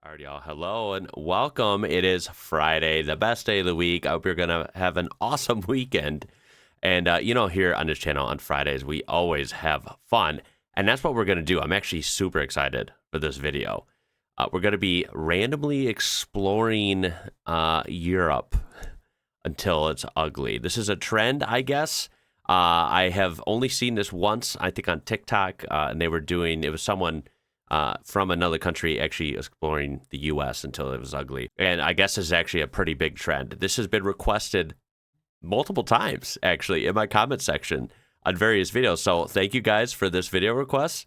All right, y'all. Hello and welcome. It is Friday, the best day of the week. I hope you're going to have an awesome weekend. And, here on this channel on Fridays, we always have fun. And that's what we're going to do. I'm actually super excited for this video. We're going to be randomly exploring Europe until it's ugly. This is a trend, I guess. I have only seen this once, I think on TikTok, and it was someone from another country actually exploring the U.S. until it was ugly. And I guess this is actually a pretty big trend. This has been requested multiple times, actually, in my comment section on various videos. So thank you guys for this video request.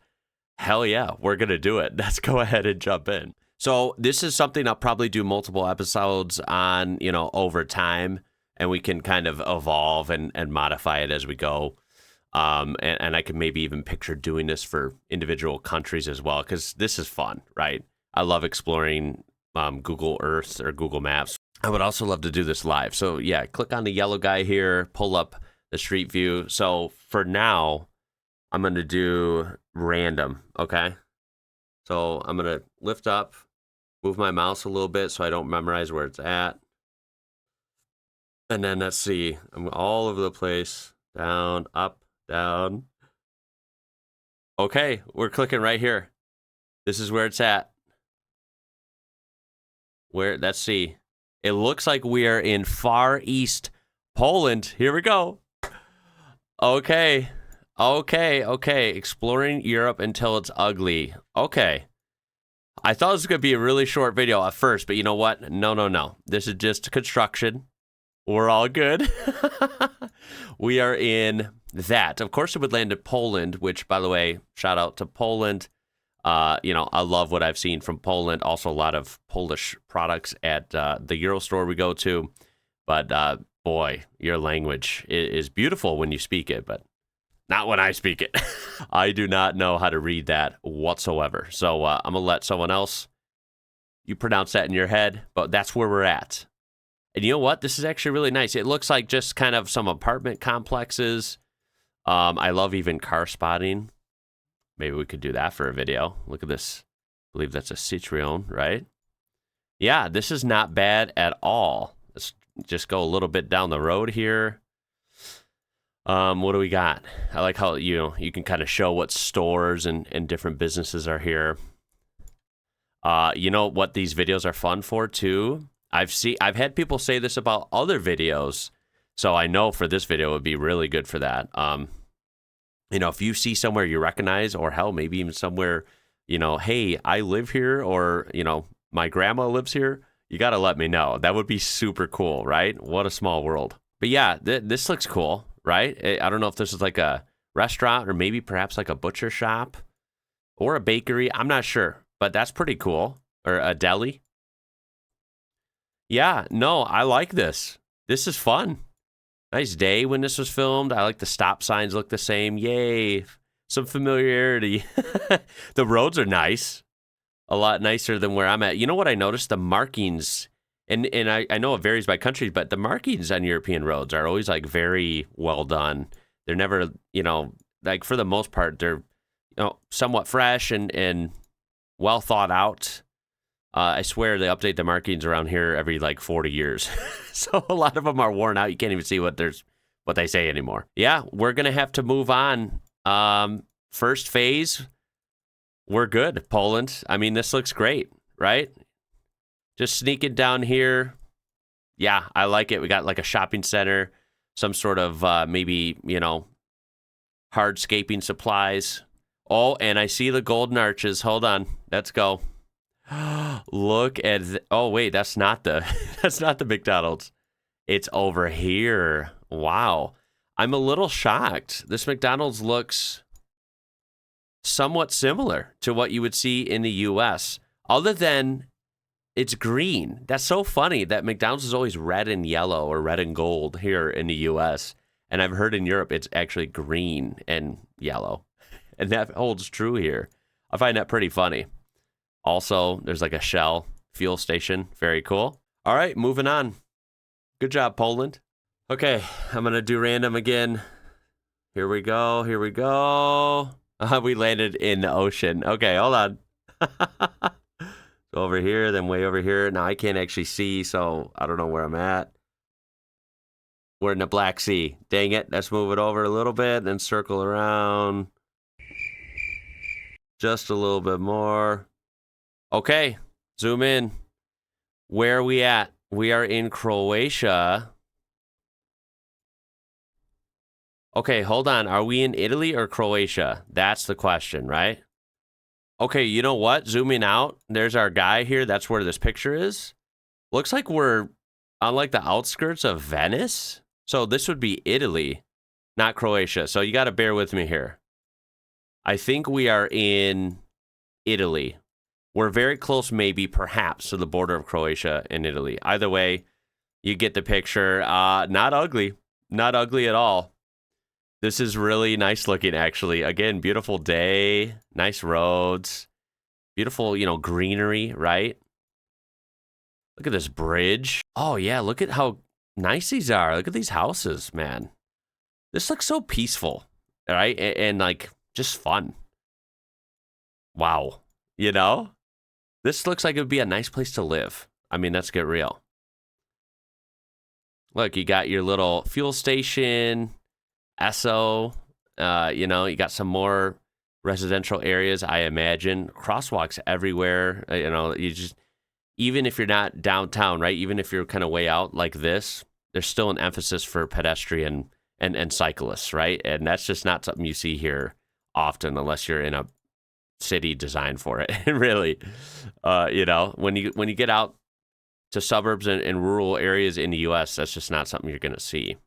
Hell yeah, we're going to do it. Let's go ahead and jump in. So this is something I'll probably do multiple episodes on, over time, and we can kind of evolve and modify it as we go. And I can maybe even picture doing this for individual countries as well, because this is fun, right? I love exploring Google Earth or Google Maps. I would also love to do this live. So yeah, click on the yellow guy here, pull up the street view. So for now, I'm going to do random, okay? So I'm going to lift up, move my mouse a little bit so I don't memorize where it's at. And then let's see, I'm all over the place, down, up, down. Okay, we're clicking right here. This is where it's at. Let's see. It looks like we are in Far East Poland. Here we go. Okay. Exploring Europe until it's ugly. Okay. I thought this was going to be a really short video at first, but you know what? No. This is just construction. We're all good. We are in that. Of course, it would land in Poland, which, by the way, shout out to Poland. I love what I've seen from Poland. Also, a lot of Polish products at the Euro store we go to. But, boy, your language is beautiful when you speak it, but not when I speak it. I do not know how to read that whatsoever. So I'm going to let someone else, you pronounce that in your head, but that's where we're at. And you know what? This is actually really nice. It looks like just kind of some apartment complexes. I love even car spotting. Maybe we could do that for a video. Look at this. I believe that's a Citroen, right? Yeah, this is not bad at all. Let's just go a little bit down the road here. What do we got? I like how you can kind of show what stores and different businesses are here. You know what these videos are fun for too? I've had people say this about other videos, so I know for this video it would be really good for that. If you see somewhere you recognize, or hell, maybe even somewhere, hey, I live here, or, my grandma lives here, you got to let me know. That would be super cool, right? What a small world. But yeah, this looks cool, right? I don't know if this is like a restaurant or maybe perhaps like a butcher shop or a bakery. I'm not sure, but that's pretty cool. Or a deli. Yeah, no, I like this. This is fun. Nice day when this was filmed. I like the stop signs look the same. Yay, some familiarity. The roads are nice. A lot nicer than where I'm at. You know what I noticed? The markings, and I know it varies by country, but the markings on European roads are always like very well done. They're never, like for the most part, they're somewhat fresh and well thought out. I swear they update the markings around here every like 40 years. So a lot of them are worn out. You can't even see what they say anymore. Yeah, we're going to have to move on. First phase, we're good, Poland. I mean, this looks great, right? Just sneaking down here. Yeah, I like it. We got like a shopping center, some sort of maybe, hardscaping supplies. Oh, and I see the golden arches. Hold on. Let's go. Look at oh wait, that's not the McDonald's. It's over here. Wow. I'm a little shocked. This McDonald's looks somewhat similar to what you would see in the US, other than it's green. That's so funny that McDonald's is always red and yellow or red and gold here in the US, and I've heard in Europe it's actually green and yellow. And that holds true here. I find that pretty funny. Also, there's like a Shell fuel station. Very cool. All right, moving on. Good job, Poland. Okay, I'm going to do random again. Here we go. We landed in the ocean. Okay, hold on. So Go over here, then way over here. Now I can't actually see, so I don't know where I'm at. We're in the Black Sea. Dang it. Let's move it over a little bit, then circle around. Just a little bit more. Okay, zoom in. Where are we at? We are in Croatia. Okay, hold on. Are we in Italy or Croatia? That's the question, right? Okay, you know what? Zooming out. There's our guy here. That's where this picture is. Looks like we're on like the outskirts of Venice. So this would be Italy, not Croatia. So you got to bear with me here. I think we are in Italy. We're very close, maybe, perhaps, to the border of Croatia and Italy. Either way, you get the picture. Not ugly. Not ugly at all. This is really nice looking, actually. Again, beautiful day, nice roads, beautiful, greenery, right? Look at this bridge. Oh, yeah, look at how nice these are. Look at these houses, man. This looks so peaceful, right? And like, just fun. Wow. This looks like it would be a nice place to live. I mean, let's get real. Look, you got your little fuel station, Esso, you got some more residential areas, I imagine. Crosswalks everywhere. You just, even if you're not downtown, right? Even if you're kind of way out like this, there's still an emphasis for pedestrian and cyclists, right? And that's just not something you see here often unless you're in a city designed for it. Really, when you get out to suburbs and rural areas in the U.S., that's just not something you're going to see.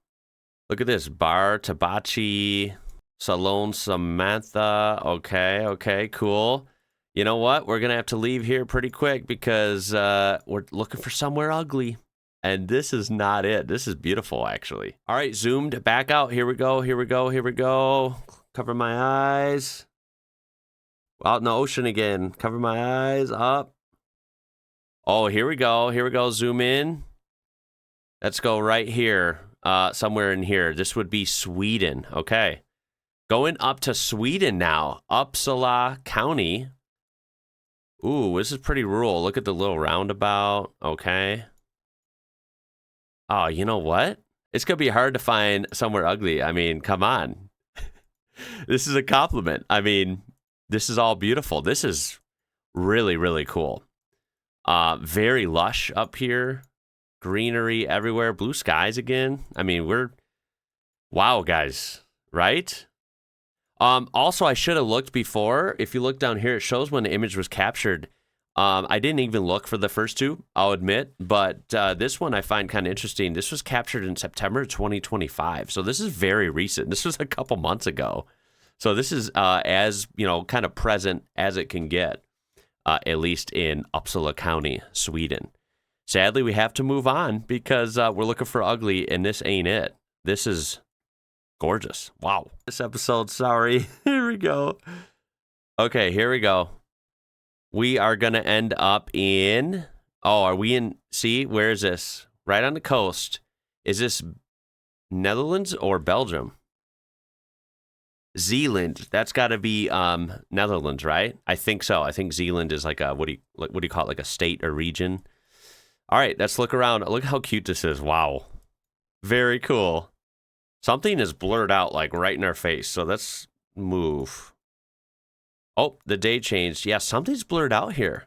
Look at this. Bar Tabaci, Salon Samantha. Okay, cool. You know what? We're going to have to leave here pretty quick because we're looking for somewhere ugly. And this is not it. This is beautiful, actually. All right, zoomed back out. Here we go. Cover my eyes. Out in the ocean again. Cover my eyes. Up. Oh, here we go. Zoom in. Let's go right here. Somewhere in here. This would be Sweden. Okay. Going up to Sweden now. Uppsala County. Ooh, this is pretty rural. Look at the little roundabout. Okay. Oh, you know what? It's going to be hard to find somewhere ugly. I mean, come on. This is a compliment. I mean, this is all beautiful. This is really, really cool. Very lush up here. Greenery everywhere. Blue skies again. I mean, wow, guys, right? Also, I should have looked before. If you look down here, it shows when the image was captured. I didn't even look for the first two, I'll admit, but this one I find kind of interesting. This was captured in September 2025, so this is very recent. This was a couple months ago. So this is as, kind of present as it can get, at least in Uppsala County, Sweden. Sadly, we have to move on because we're looking for ugly, and this ain't it. This is gorgeous. Wow. This episode, sorry. Here we go. Okay, here we go. We are going to end up in, are we in, see, where is this? Right on the coast. Is this Netherlands or Belgium? Zeeland. That's got to be Netherlands, right? I think so. I think Zeeland is like a, what do you call it? Like a state or region. All right, let's look around. Look how cute this is. Wow. Very cool. Something is blurred out like right in our face. So let's move. Oh, the day changed. Yeah, something's blurred out here.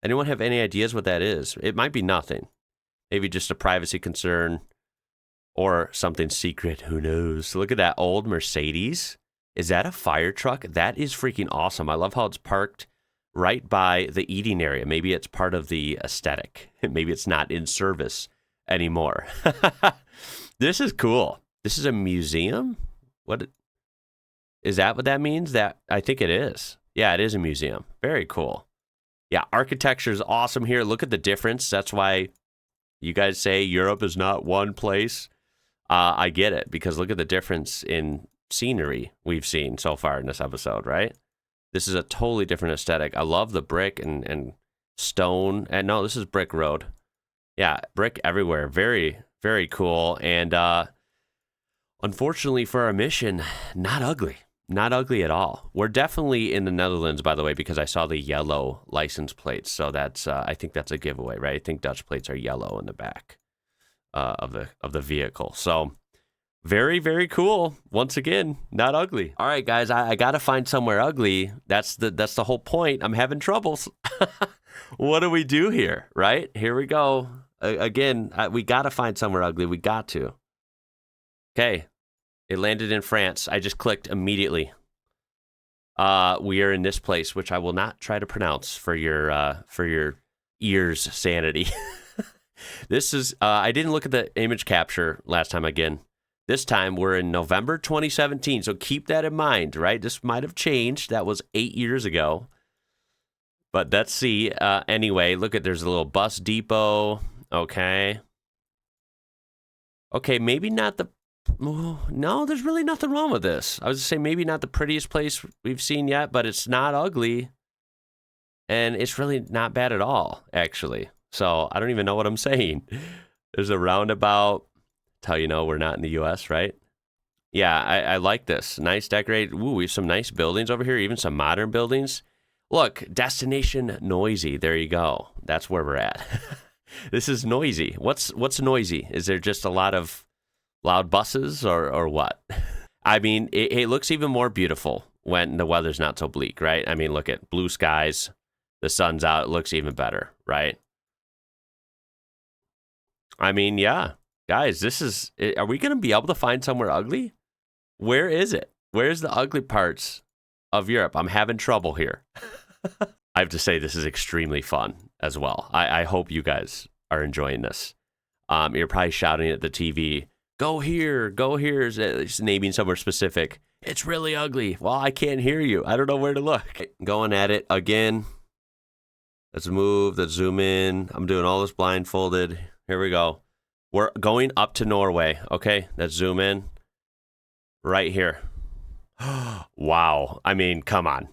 Anyone have any ideas what that is? It might be nothing. Maybe just a privacy concern or something secret. Who knows? Look at that old Mercedes. Is that a fire truck? That is freaking awesome. I love how it's parked right by the eating area. Maybe it's part of the aesthetic. Maybe it's not in service anymore. This is cool. This is a museum? What is that what that means? That I think it is. Yeah, it is a museum. Very cool. Yeah, architecture is awesome here. Look at the difference. That's why you guys say Europe is not one place. I get it, because look at the difference in scenery we've seen so far in this episode, right? This is a totally different aesthetic. I love the brick and stone. And no, this is brick road. Yeah, brick everywhere. Very, very cool. And unfortunately for our mission, not ugly. not ugly at all. We're definitely in the Netherlands, by the way, because I saw the yellow license plates. So that's I think that's a giveaway, right? I think Dutch plates are yellow in the back of the vehicle. So very, very cool. Once again, not ugly. All right, guys, I got to find somewhere ugly. That's the whole point. I'm having troubles. What do we do here, right? Here we go. Again, we got to find somewhere ugly. We got to. Okay. It landed in France. I just clicked immediately. We are in this place, which I will not try to pronounce for your ears' sanity. This is, I didn't look at the image capture last time again. This time we're in November 2017, so keep that in mind, right? This might have changed. That was 8 years ago. But let's see. Anyway, look at, there's a little bus depot. Okay. Okay, maybe not the, no, there's really nothing wrong with this. I was going to say maybe not the prettiest place we've seen yet, but it's not ugly. And it's really not bad at all, actually. So I don't even know what I'm saying. There's a roundabout. That's how you know we're not in the U.S., right? Yeah, I like this. Nice decorated. Ooh, we have some nice buildings over here, even some modern buildings. Look, destination noisy. There you go. That's where we're at. This is noisy. What's noisy? Is there just a lot of loud buses or what? I mean, it looks even more beautiful when the weather's not so bleak, right? I mean, look at blue skies. The sun's out. It looks even better, right? I mean, yeah. Guys, are we going to be able to find somewhere ugly? Where is it? Where's the ugly parts of Europe? I'm having trouble here. I have to say, this is extremely fun as well. I hope you guys are enjoying this. You're probably shouting at the TV, go here, just naming somewhere specific. It's really ugly. Well, I can't hear you. I don't know where to look. Going at it again. Let's move, let's zoom in. I'm doing all this blindfolded. Here we go. We're going up to Norway. Okay, let's zoom in. Right here. Wow. I mean, come on.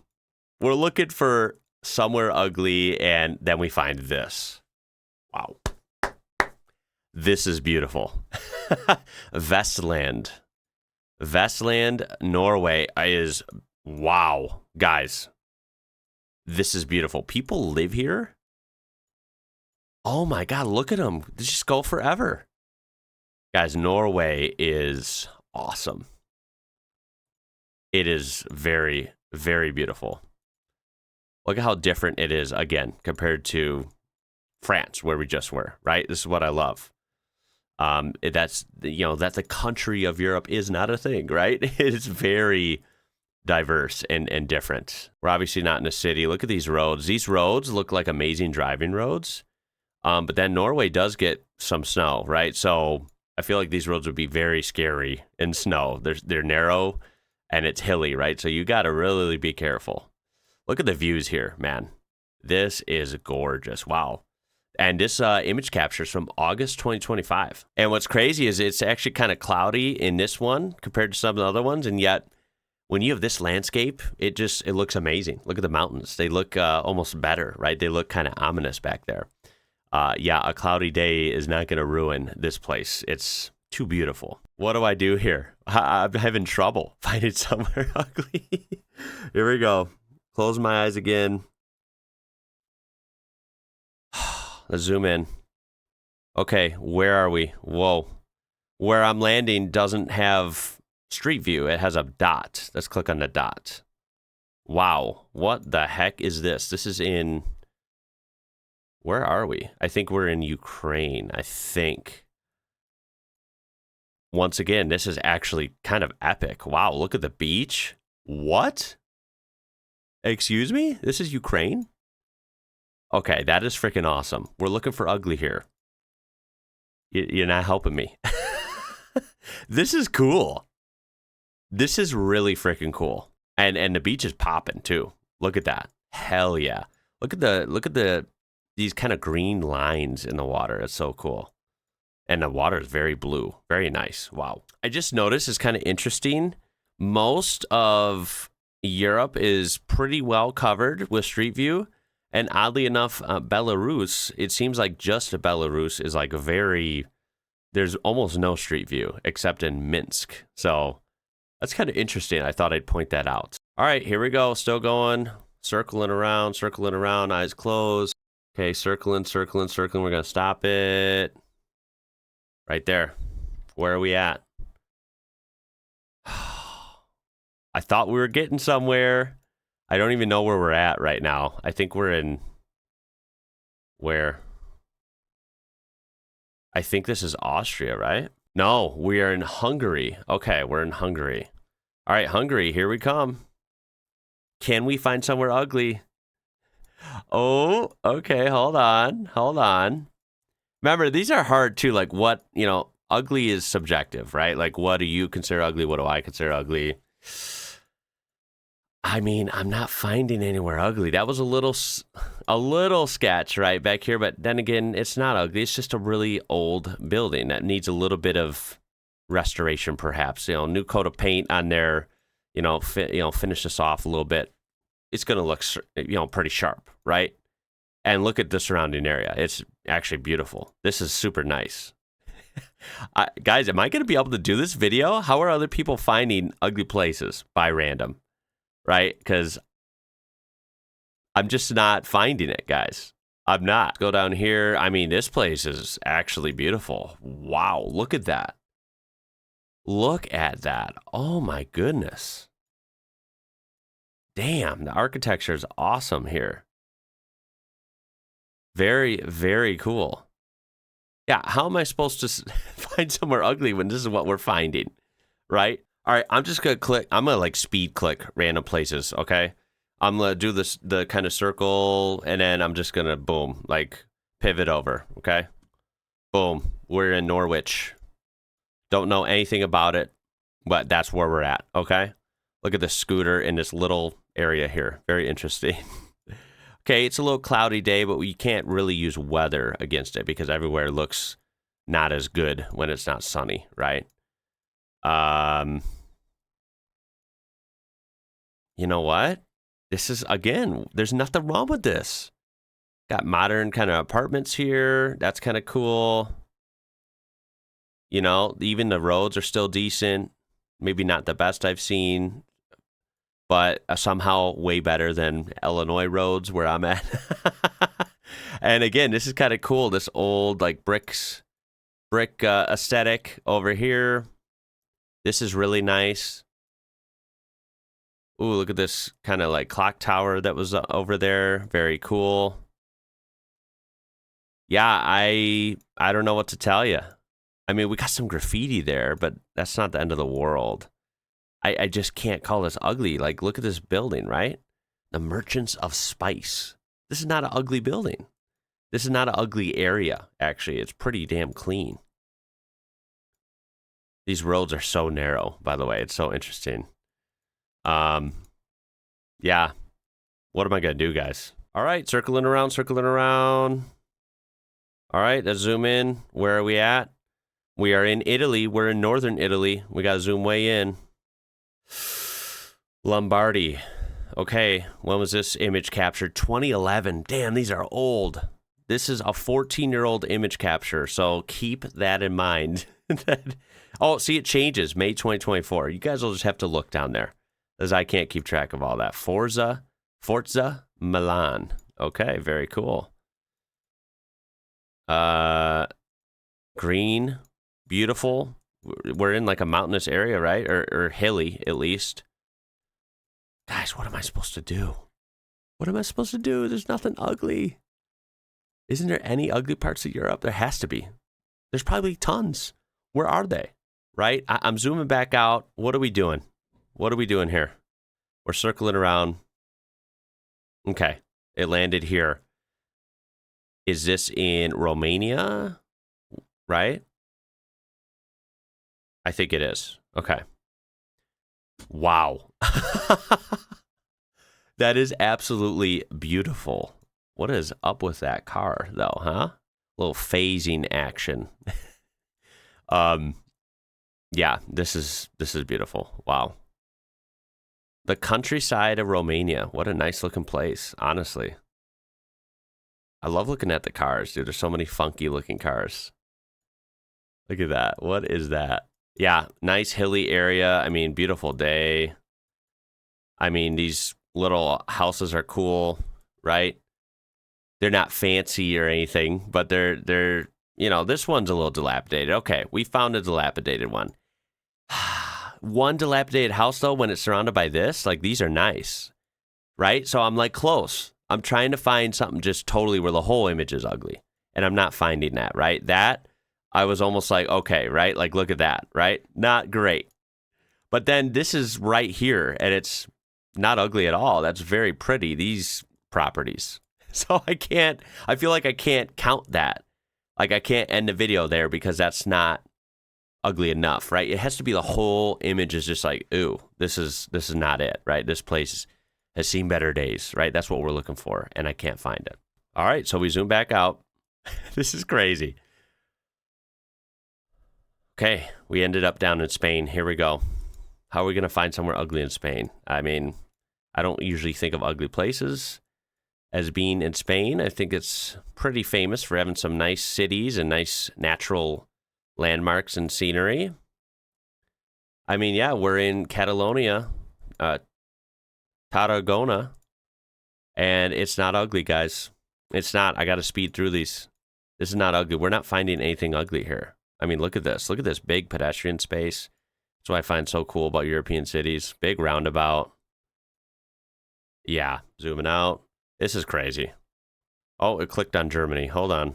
We're looking for somewhere ugly, and then we find this. Wow. This is beautiful. Vestland. Vestland, Norway is, wow. Guys, this is beautiful. People live here? Oh my God, look at them. They just go forever. Guys, Norway is awesome. It is very, very beautiful. Look at how different it is, again, compared to France, where we just were, right? This is what I love. That's, that the country of Europe is not a thing, right? It's very diverse and different. We're obviously not in a city. Look at these roads. These roads look like amazing driving roads. But then Norway does get some snow, right? So I feel like these roads would be very scary in snow. They're narrow and it's hilly, right? So you got to really be careful. Look at the views here, man. This is gorgeous. Wow. And this image capture is from August 2025. And what's crazy is it's actually kind of cloudy in this one compared to some of the other ones. And yet, when you have this landscape, it looks amazing. Look at the mountains. They look almost better, right? They look kind of ominous back there. Yeah, a cloudy day is not going to ruin this place. It's too beautiful. What do I do here? I'm having trouble finding somewhere ugly. Here we go. Close my eyes again. Let's zoom in. Okay, where are we? Whoa. Where I'm landing doesn't have street view. It has a dot. Let's click on the dot. Wow. What the heck is this? This is in... Where are we? I think we're in Ukraine, I think. Once again, this is actually kind of epic. Wow, look at the beach. What? Excuse me? This is Ukraine? Okay, that is freaking awesome. We're looking for ugly here. You're not helping me. This is cool. This is really freaking cool. And the beach is popping too. Look at that. Hell yeah. Look at the these kind of green lines in the water. It's so cool. And the water is very blue. Very nice. Wow. I just noticed it's kind of interesting. Most of Europe is pretty well covered with Street View. And oddly enough, Belarus, it seems like just Belarus is like there's almost no Street View except in Minsk. So That's kind of interesting. I thought I'd point that out. All right, here we go. Still going. Circling around, eyes closed. Okay, circling. We're going to stop it. Right there. Where are we at? I thought we were getting somewhere. I don't even know where we're at right now. I think we're in... Where? I think this is Austria, right? No, we are in Hungary. Okay, we're in Hungary. All right, Hungary, here we come. Can we find somewhere ugly? Oh, okay, hold on. Remember, these are hard too. Like what, ugly is subjective, right? Like what do you consider ugly? What do I consider ugly? I mean, I'm not finding anywhere ugly. That was a little sketch right back here, but then again, it's not ugly. It's just a really old building that needs a little bit of restoration, perhaps. New coat of paint on there. Finish this off a little bit. It's gonna look, pretty sharp, right? And look at the surrounding area. It's actually beautiful. This is super nice. Guys, am I gonna be able to do this video? How are other people finding ugly places by random? Right? Because I'm just not finding it, guys. I'm not. Go down here. I mean, this place is actually beautiful. Wow, look at that. Look at that. Oh my goodness. Damn, the architecture is awesome here. Very, very cool. Yeah, how am I supposed to find somewhere ugly when this is what we're finding, right? All right, I'm just going to click. I'm going to like speed click random places, okay? I'm going to do the kind of circle, and then I'm just going to, boom, like pivot over, okay? Boom, we're in Norwich. Don't know anything about it, but that's where we're at, okay? Look at the scooter in this little area here. Very interesting. Okay, it's a little cloudy day, but we can't really use weather against it because everywhere looks not as good when it's not sunny, right? You know what? This is, again, there's nothing wrong with this. Got modern kind of apartments here. That's kind of cool. Even the roads are still decent. Maybe not the best I've seen, but somehow way better than Illinois roads where I'm at. And again, this is kind of cool. This old like brick aesthetic over here. This is really nice. Ooh, look at this kind of like clock tower that was over there. Very cool. Yeah, I don't know what to tell you. I mean, we got some graffiti there, but that's not the end of the world. I just can't call this ugly. Like, look at this building, right? The Merchants of Spice. This is not an ugly building. This is not an ugly area, actually. It's pretty damn clean. These roads are so narrow, by the way. It's so interesting. Yeah. What am I going to do, guys? All right, circling around. All right, let's zoom in. Where are we at? We are in Italy. We're in northern Italy. We got to zoom way in. Lombardy. Okay, when was this image captured? 2011. Damn, these are old. This is a 14-year-old image capture, so keep that in mind. Oh, see, it changes. May 2024. You guys will just have to look down there, as I can't keep track of all that. Forza Milan. Okay, very cool. Green, beautiful. We're in like a mountainous area, right? Or hilly, at least. Guys, what am I supposed to do? What am I supposed to do? There's nothing ugly. Isn't there any ugly parts of Europe? There has to be. There's probably tons. Where are they? Right? I'm zooming back out. What are we doing? What are we doing here? We're circling around. Okay. It landed here. Is this in Romania? Right? I think it is. Okay. Wow. That is absolutely beautiful. What is up with that car, though, huh? A little phasing action. Yeah, this is beautiful. Wow. The countryside of Romania. What a nice looking place, honestly. I love looking at the cars, dude. There's so many funky looking cars. Look at that. What is that? Yeah, nice hilly area. I mean, beautiful day. I mean, these little houses are cool, right? They're not fancy or anything, but they're you know, this one's a little dilapidated. Okay, we found a dilapidated one. One dilapidated house though, when it's surrounded by this, like these are nice, right? So I'm like close. I'm trying to find something just totally where the whole image is ugly, and I'm not finding that, right? That I was almost like, okay, right? Like look at that, right? Not great. But then this is right here, and it's not ugly at all. That's very pretty, these properties. So I feel like I can't count that. Like I can't end the video there because that's not ugly enough, right? It has to be the whole image is just like, ooh, this is not it, right? This place has seen better days, right? That's what we're looking for, and I can't find it. All right, so we zoom back out. This is crazy. Okay, we ended up down in Spain. Here we go. How are we going to find somewhere ugly in Spain? I mean, I don't usually think of ugly places as being in Spain. I think it's pretty famous for having some nice cities and nice natural landmarks and scenery. I mean, yeah, we're in Catalonia, Tarragona, and it's not ugly, guys. It's not. I got to speed through these. This is not ugly. We're not finding anything ugly here. I mean, look at this. Look at this big pedestrian space. That's what I find so cool about European cities. Big roundabout. Yeah, zooming out. This is crazy. Oh, it clicked on Germany. Hold on.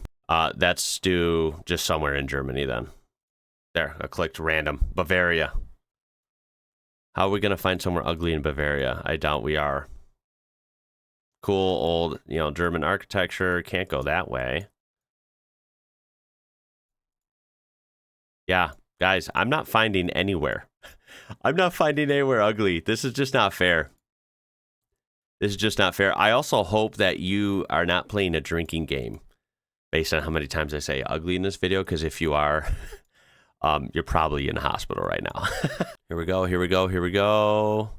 That's due just somewhere in Germany then. There, I clicked random. Bavaria. How are we going to find somewhere ugly in Bavaria? I doubt we are. Cool old, German architecture. Can't go that way. Yeah, guys, I'm not finding anywhere. I'm not finding anywhere ugly. This is just not fair. This is just not fair. I also hope that you are not playing a drinking game based on how many times I say ugly in this video, because if you are, you're probably in the hospital right now. Here we go, here we go, here we go.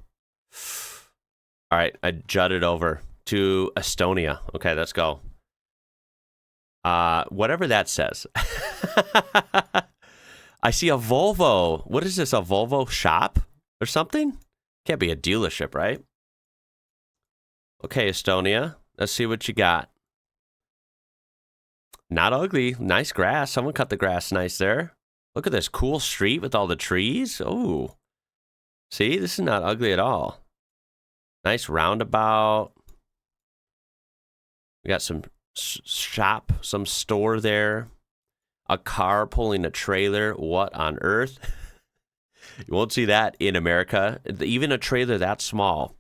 All right, I jutted over to Estonia. Okay, let's go. Whatever that says. I see a Volvo. What is this, a Volvo shop or something? Can't be a dealership, right? Okay, Estonia, let's see what you got. Not ugly. Nice grass. Someone cut the grass nice there. Look at this cool street with all the trees. Oh, see, this is not ugly at all. Nice roundabout. We got some shop, some store there. A car pulling a trailer. What on earth? You won't see that in America. Even a trailer that small.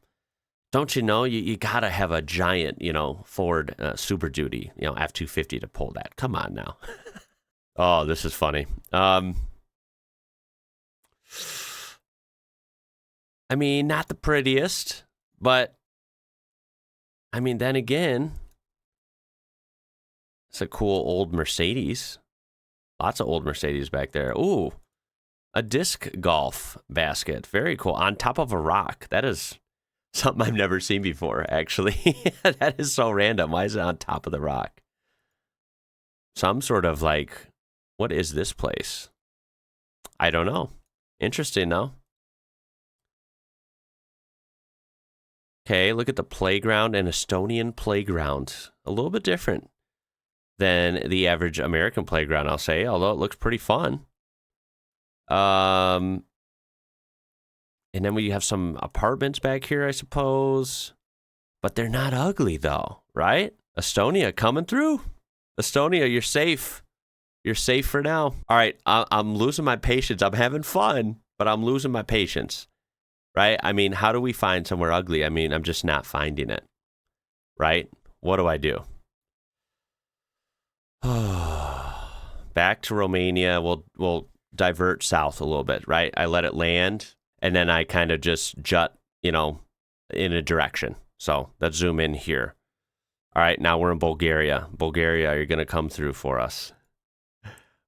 Don't you know, you got to have a giant, Ford Super Duty, F-250 to pull that. Come on now. Oh, this is funny. I mean, not the prettiest, but I mean, then again, it's a cool old Mercedes. Lots of old Mercedes back there. Ooh, a disc golf basket. Very cool. On top of a rock. That is something I've never seen before, actually. That is so random. Why is it on top of the rock? Some sort of what is this place? I don't know. Interesting, though. Okay, look at the playground, an Estonian playground. A little bit different than the average American playground, I'll say, although it looks pretty fun. And then we have some apartments back here, I suppose. But they're not ugly, though, right? Estonia coming through. Estonia, you're safe. You're safe for now. All right, I'm losing my patience. I'm having fun, but I'm losing my patience, right? I mean, how do we find somewhere ugly? I mean, I'm just not finding it, right? What do I do? Back to Romania. We'll divert south a little bit, right? I let it land, and then I kind of just jut, in a direction. So let's zoom in here. All right, now we're in Bulgaria. Bulgaria, you're going to come through for us.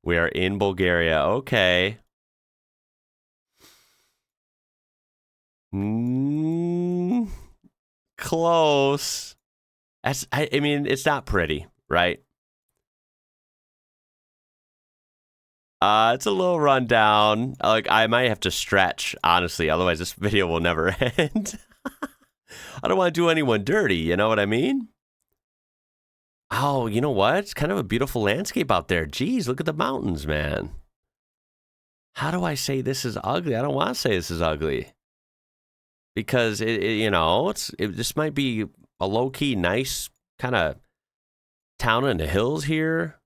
We are in Bulgaria. Okay. Close. I mean, it's not pretty, right? It's a little rundown. Like, I might have to stretch, honestly. Otherwise, this video will never end. I don't want to do anyone dirty. You know what I mean? Oh, you know what? It's kind of a beautiful landscape out there. Geez, look at the mountains, man. How do I say this is ugly? I don't want to say this is ugly. Because, this might be a low-key, nice kind of town in the hills here.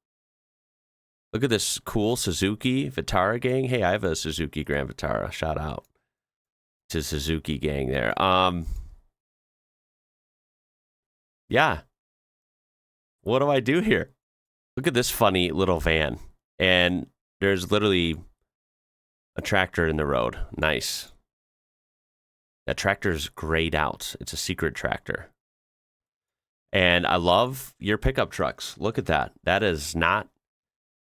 Look at this cool Suzuki Vitara gang. Hey, I have a Suzuki Grand Vitara. Shout out to Suzuki gang there. Yeah. What do I do here? Look at this funny little van. And there's literally a tractor in the road. Nice. That tractor's grayed out. It's a secret tractor. And I love your pickup trucks. Look at that. That is not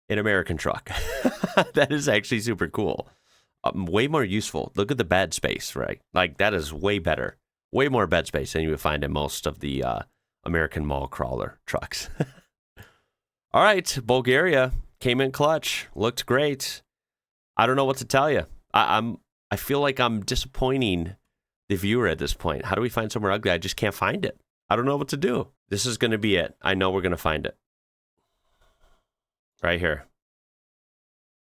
an American truck. That is actually super cool. Way more useful. Look at the bed space, right? Like, that is way better. Way more bed space than you would find in most of the American mall crawler trucks. All right, Bulgaria came in clutch. Looked great. I don't know what to tell you. I feel like I'm disappointing the viewer at this point. How do we find somewhere ugly? I just can't find it. I don't know what to do. This is going to be it. I know we're going to find it. Right here.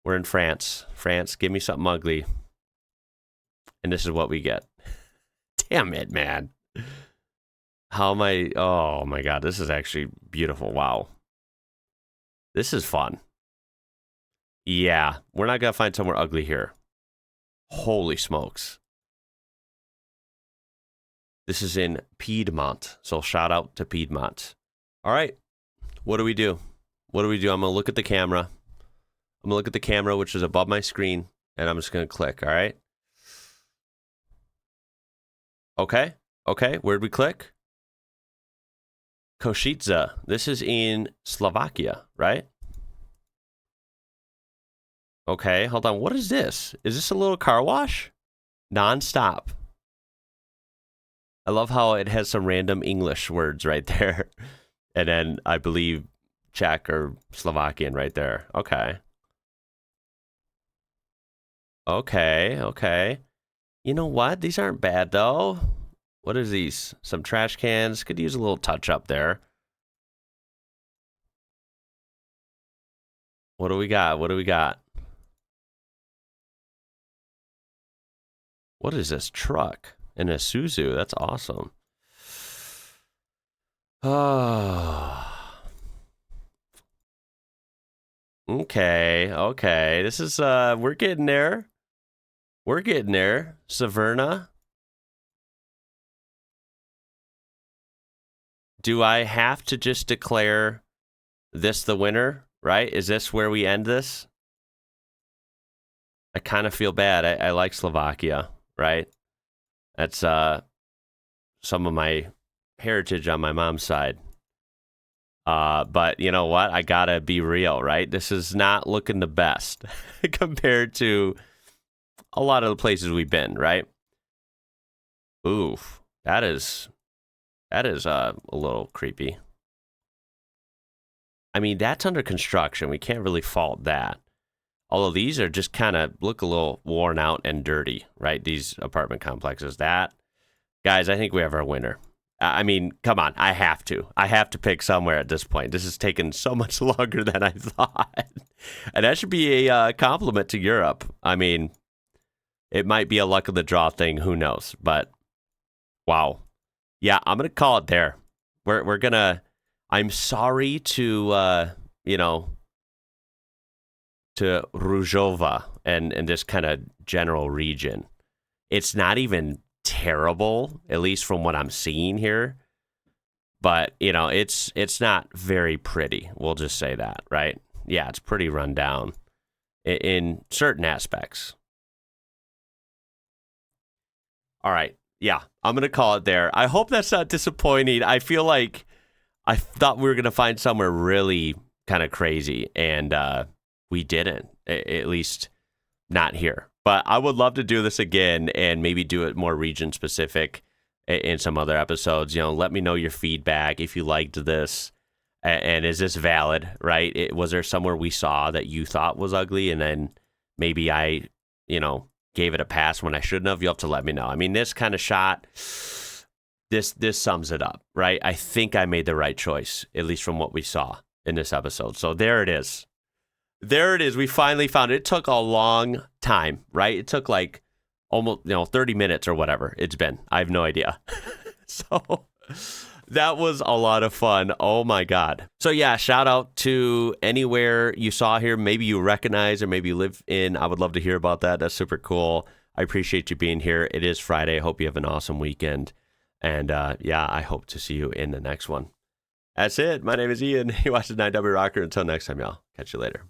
We're in France. France, give me something ugly. And this is what we get. Damn it, man. How am I? Oh, my God. This is actually beautiful. Wow. This is fun. Yeah. We're not going to find somewhere ugly here. Holy smokes. This is in Piedmont. So shout out to Piedmont. All right. What do we do? What do we do? I'm going to look at the camera. I'm going to look at the camera, which is above my screen, and I'm just going to click, all right? Okay. Okay. Where'd we click? Košice. This is in Slovakia, right? Okay. Hold on. What is this? Is this a little car wash? Non-stop. I love how it has some random English words right there. And then I believe Czech or Slovakian right there. Okay. Okay, okay. You know what? These aren't bad, though. What is these? Some trash cans. Could use a little touch up there. What do we got? What do we got? What is this truck? An Isuzu. That's awesome. Oh. Okay, okay. This is, we're getting there. We're getting there. Saverna. Do I have to just declare this the winner, right? Is this where we end this? I kind of feel bad. I like Slovakia, right? That's some of my heritage on my mom's side. But you know what? I gotta be real, right? This is not looking the best compared to a lot of the places we've been, right? Oof, that is a little creepy. I mean, that's under construction. We can't really fault that. Although these are just kind of look a little worn out and dirty, right? These apartment complexes. That, guys, I think we have our winner. I mean, come on. I have to pick somewhere at this point. This has taken so much longer than I thought. And that should be a compliment to Europe. I mean, it might be a luck of the draw thing. Who knows? But, wow. Yeah, I'm going to call it there. We're going to, I'm sorry to, to Róžova and this kind of general region. It's not even terrible, at least from what I'm seeing here. But, it's not very pretty. We'll just say that, right? Yeah, it's pretty run down in certain aspects. All right. Yeah, I'm going to call it there. I hope that's not disappointing. I feel like I thought we were going to find somewhere really kind of crazy, and we didn't, at least not here. But I would love to do this again and maybe do it more region-specific in some other episodes. Let me know your feedback if you liked this. And is this valid, right? Was there somewhere we saw that you thought was ugly, and then maybe I, gave it a pass when I shouldn't have? You'll have to let me know. I mean, this kind of shot, this sums it up, right? I think I made the right choice, at least from what we saw in this episode. So there it is. There it is. We finally found it. It took a long time, right? It took like almost 30 minutes or whatever it's been. I have no idea. So that was a lot of fun. Oh my God. So yeah, shout out to anywhere you saw here. Maybe you recognize or maybe you live in. I would love to hear about that. That's super cool. I appreciate you being here. It is Friday. I hope you have an awesome weekend. And I hope to see you in the next one. That's it. My name is Ian. You watch the IWrocker. Until next time, y'all. Catch you later.